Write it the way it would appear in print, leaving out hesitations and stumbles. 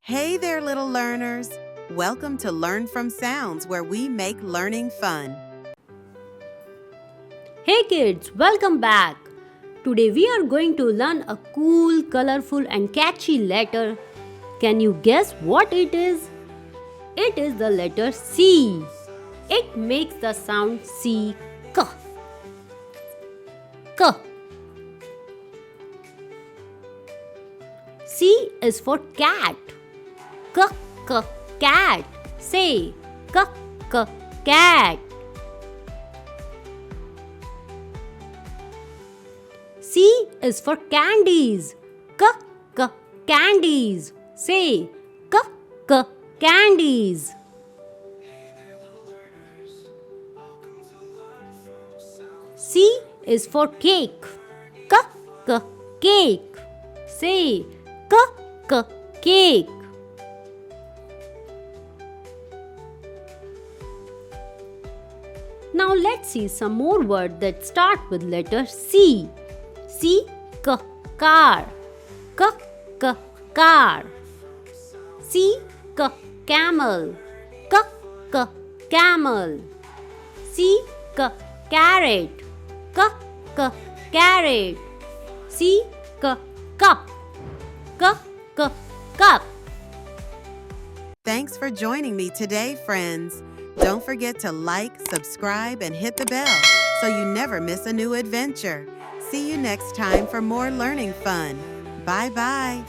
Hey there, little learners! Welcome to Learn from Sounds, where we make learning fun. Hey kids, welcome back! Today we are going to learn a cool, colorful and catchy letter. Can you guess what it is? It is the letter C. It makes the sound C, K. K. C is for cat. K, K, cat. Say, K, K, cat. C is for candies. K, K, candies. Say, K, K, candies. C is for cake. K, K, cake. Say, K, K, cake. Now let's see some more words that start with letter C. C, K, car. K, K, car. C, K, camel. K, K, camel. C, K, carrot. K, K, carrot. C, K, cup. K, K, cup. Thanks for joining me today, friends. Don't forget to like, subscribe, and hit the bell so you never miss a new adventure. See you next time for more learning fun. Bye-bye.